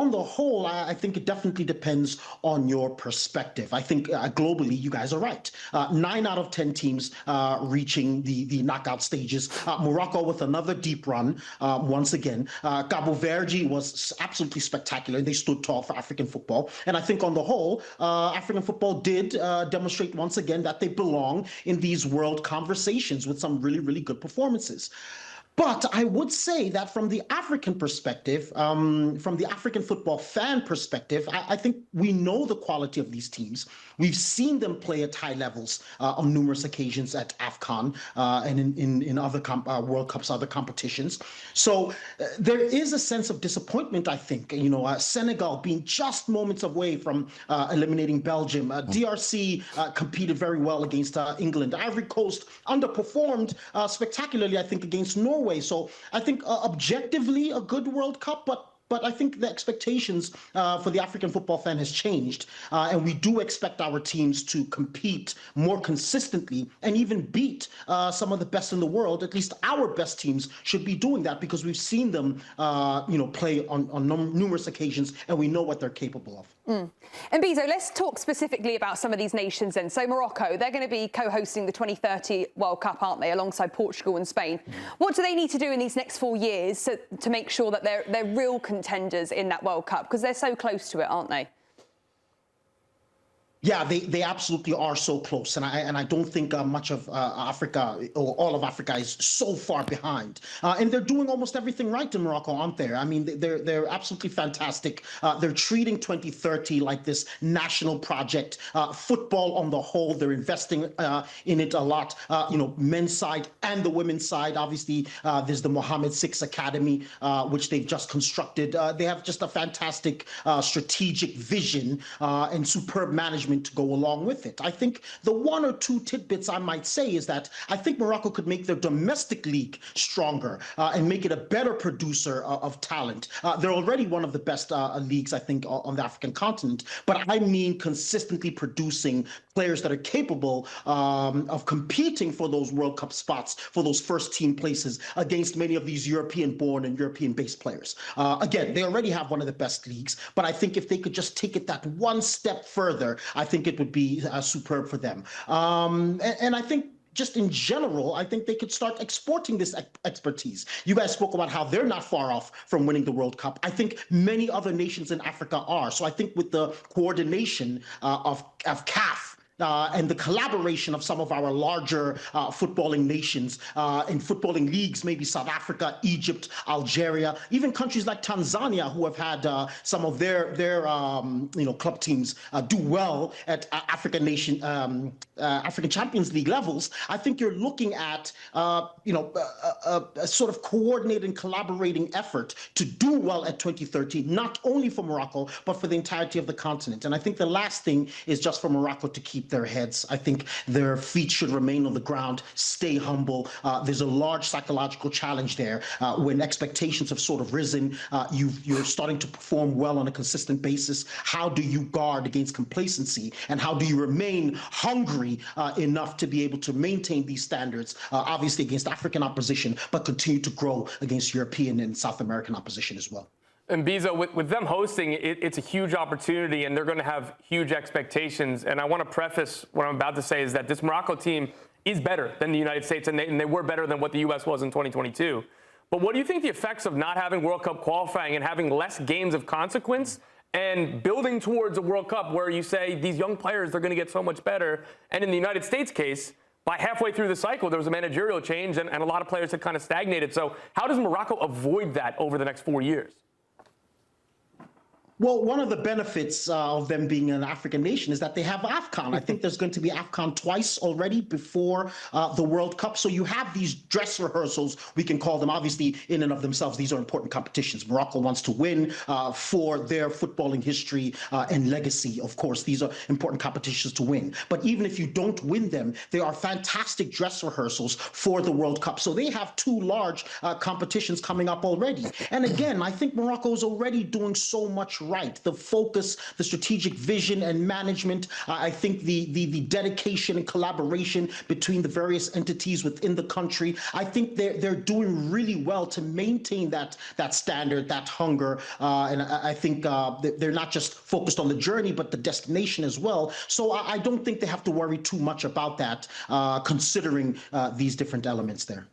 on the whole, I think it definitely depends on your perspective. I think globally, you guys are right. 9 out of 10 teams reaching the knockout stages. Morocco with another deep run once again. Cabo Verde was absolutely spectacular. They stood tall for African football. And I think on the whole, African football did demonstrate once again that they belong in these world conversations with some really, really good performances. But I would say that from the African perspective, from the African football fan perspective, I think we know the quality of these teams. We've seen them play at high levels on numerous occasions at AFCON and in other World Cups, other competitions. So there is a sense of disappointment, I think. Senegal being just moments away from eliminating Belgium. DRC competed very well against England. Ivory Coast underperformed spectacularly, I think, against Norway. So I think objectively a good World Cup, but I think the expectations for the African football fan has changed, and we do expect our teams to compete more consistently and even beat some of the best in the world. At least our best teams should be doing that because we've seen them, play on numerous occasions, and we know what they're capable of. And Mbizo, let's talk specifically about some of these nations then. So Morocco, they're going to be co-hosting the 2030 World Cup, aren't they, alongside Portugal and Spain. What do they need to do in these next 4 years to make sure that they're real contenders in that World Cup? Because they're so close to it, aren't they? Yeah, they absolutely are so close, and I don't think much of Africa or all of Africa is so far behind. And they're doing almost everything right in Morocco, aren't they? I mean, they're absolutely fantastic. They're treating 2030 like this national project. Football on the whole, they're investing in it a lot. Men's side and the women's side. Obviously, there's the Mohammed VI Academy, which they've just constructed. They have just a fantastic strategic vision and superb management to go along with it. I think the 1 or 2 tidbits I might say is that I think Morocco could make their domestic league stronger and make it a better producer of talent. They're already one of the best leagues, I think, on the African continent, but I mean consistently producing players that are capable of competing for those World Cup spots, for those first team places against many of these European-born and European-based players. Again, they already have one of the best leagues, but I think if they could just take it that one step further, I think it would be superb for them. And I think just in general, I think they could start exporting this expertise. You guys spoke about how they're not far off from winning the World Cup. I think many other nations in Africa are. So I think with the coordination of CAF, and the collaboration of some of our larger footballing nations in footballing leagues, maybe South Africa, Egypt, Algeria, even countries like Tanzania, who have had some of their club teams do well at African Champions League levels. I think you're looking at a sort of coordinated and collaborating effort to do well at 2030, not only for Morocco, but for the entirety of the continent. And I think the last thing is just for Morocco to keep their heads. I think their feet should remain on the ground, stay humble. There's a large psychological challenge there when expectations have sort of risen. You're starting to perform well on a consistent basis. How do you guard against complacency? And how do you remain hungry enough to be able to maintain these standards, obviously against African opposition, but continue to grow against European and South American opposition as well? And Mbizo, with them hosting, it's a huge opportunity, and they're going to have huge expectations. And I want to preface what I'm about to say is that this Morocco team is better than the United States, and they were better than what the U.S. was in 2022. But what do you think the effects of not having World Cup qualifying and having less games of consequence and building towards a World Cup where you say these young players, they're going to get so much better? And in the United States case, by halfway through the cycle, there was a managerial change, and a lot of players had kind of stagnated. So how does Morocco avoid that over the next 4 years? Well, one of the benefits of them being an African nation is that they have AFCON. I think there's going to be AFCON twice already before the World Cup. So you have these dress rehearsals, we can call them. Obviously, in and of themselves, these are important competitions. Morocco wants to win for their footballing history and legacy. Of course, these are important competitions to win. But even if you don't win them, they are fantastic dress rehearsals for the World Cup. So they have 2 large competitions coming up already. And again, I think Morocco is already doing so much right. The focus, the strategic vision and management, I think the dedication and collaboration between the various entities within the country, I think they're doing really well to maintain that standard, that hunger, and I think they're not just focused on the journey, but the destination as well. So I don't think they have to worry too much about that, considering these different elements there.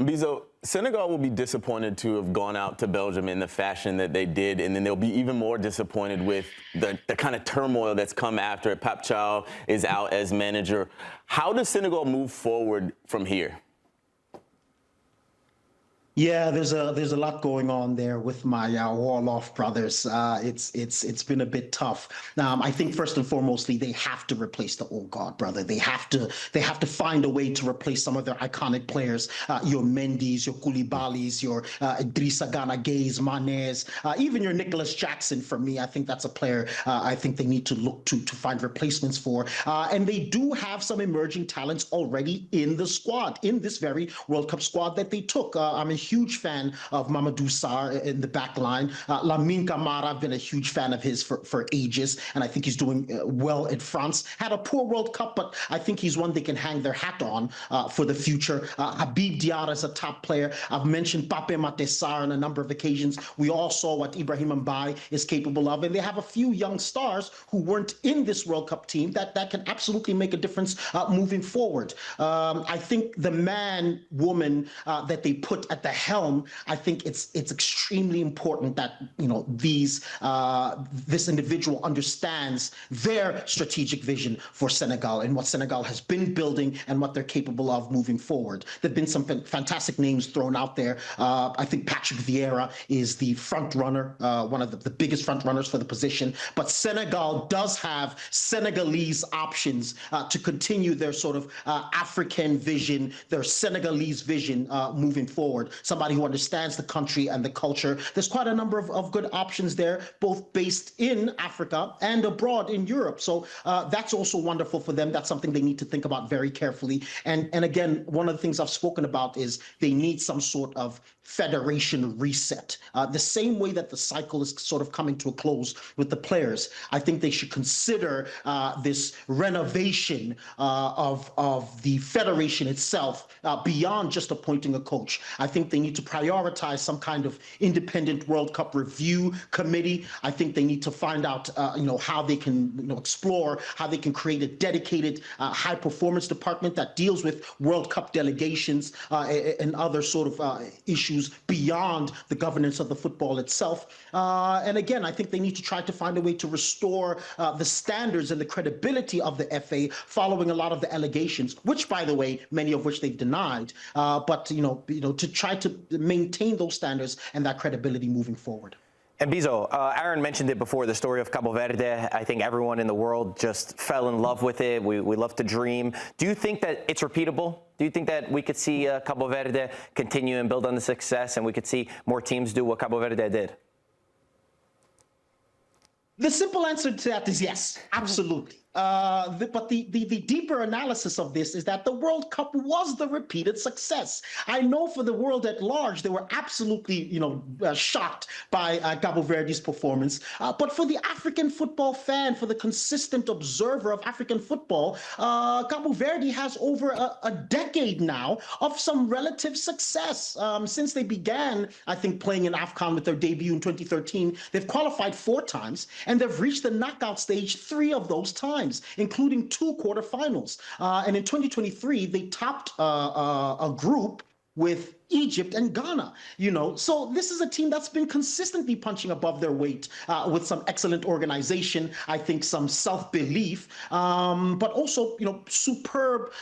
Mbizo, Senegal will be disappointed to have gone out to Belgium in the fashion that they did, and then they'll be even more disappointed with the kind of turmoil that's come after it. Pape Thiaw is out as manager. How does Senegal move forward from here? Yeah, there's a lot going on there with my Wolof brothers. It's been a bit tough. I think first and foremostly they have to replace the old guard, brother. They have to find a way to replace some of their iconic players, your Mendy's, your Koulibaly's, your Idrissa Gana Gue's, Mane's, even your Nicholas Jackson. For me, I think that's a player I think they need to look to find replacements for. And they do have some emerging talents already in the squad, in this very World Cup squad that they took. I'm a huge fan of Mamadou Sarr in the back line. Lamine Camara, I've been a huge fan of his for ages, and I think he's doing well in France. Had a poor World Cup, but I think he's one they can hang their hat on for the future. Habib Diarra is a top player. I've mentioned Pape Matar Sarr on a number of occasions. We all saw what Ibrahim Mbaye is capable of, and they have a few young stars who weren't in this World Cup team that can absolutely make a difference moving forward. I think the man, woman that they put at the helm, I think it's extremely important that this individual understands their strategic vision for Senegal and what Senegal has been building and what they're capable of moving forward. There've been some fantastic names thrown out there. I think Patrick Vieira is the front runner, one of the biggest front runners for the position. But Senegal does have Senegalese options to continue their sort of African vision, their Senegalese vision moving forward. Somebody who understands the country and the culture. There's quite a number of good options there, both based in Africa and abroad in Europe. So that's also wonderful for them. That's something they need to think about very carefully. And again, one of the things I've spoken about is they need some sort of federation reset. The same way that the cycle is sort of coming to a close with the players, I think they should consider this renovation of the federation itself beyond just appointing a coach. I think they need to prioritize some kind of independent World Cup review committee. I think they need to find out, how they can, explore how they can create a dedicated high performance department that deals with World Cup delegations and other sort of issues beyond the governance of the football itself. And again, I think they need to try to find a way to restore the standards and the credibility of the FA following a lot of the allegations, which, by the way, many of which they've denied. But to try to maintain those standards and that credibility moving forward. And Mbizo, Aaron mentioned it before, the story of Cabo Verde. I think everyone in the world just fell in love with it. We love to dream. Do you think that it's repeatable? Do you think that we could see Cabo Verde continue and build on the success, and we could see more teams do what Cabo Verde did? The simple answer to that is yes, absolutely. But the deeper analysis of this is that the World Cup was the repeated success. I know for the world at large, they were absolutely, shocked by Cabo Verde's performance. But for the African football fan, for the consistent observer of African football, Cabo Verde has over a decade now of some relative success. Since they began, I think, playing in AFCON with their debut in 2013, they've qualified 4 times, and they've reached the knockout stage 3 of those times, including 2 quarterfinals. And in 2023, they topped a group with Egypt and Ghana, So this is a team that's been consistently punching above their weight with some excellent organization, I think some self-belief, but also, superb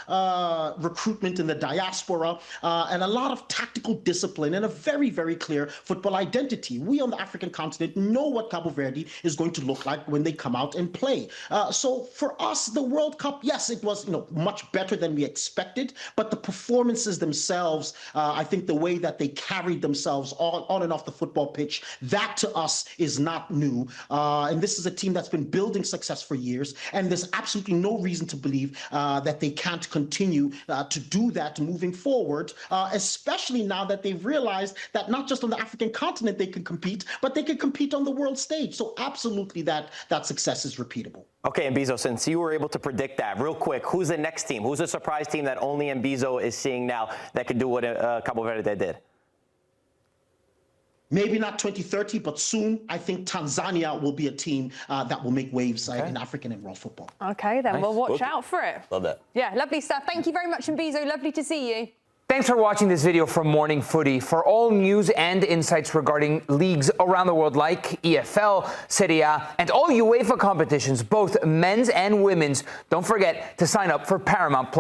recruitment in the diaspora and a lot of tactical discipline and a very, very clear football identity. We on the African continent know what Cabo Verde is going to look like when they come out and play. So for us, the World Cup, yes, it was, much better than we expected, but the performances themselves, I think, think the way that they carried themselves on and off the football pitch, that to us is not new. And this is a team that's been building success for years, and there's absolutely no reason to believe that they can't continue to do that moving forward, especially now that they've realized that not just on the African continent they can compete, but they can compete on the world stage. So absolutely that success is repeatable. Okay, Mbizo, since you were able to predict that, real quick, who's the next team? Who's the surprise team that only Mbizo is seeing now that could do what Cabo Verde did? Maybe not 2030, but soon, I think Tanzania will be a team that will make waves in African and world football. Okay, then we'll watch out for it. Love that. Yeah, lovely stuff. Thank you very much, Mbizo. Lovely to see you. Thanks for watching this video from Morning Footy. For all news and insights regarding leagues around the world like EFL, Serie A, and all UEFA competitions, both men's and women's, don't forget to sign up for Paramount+.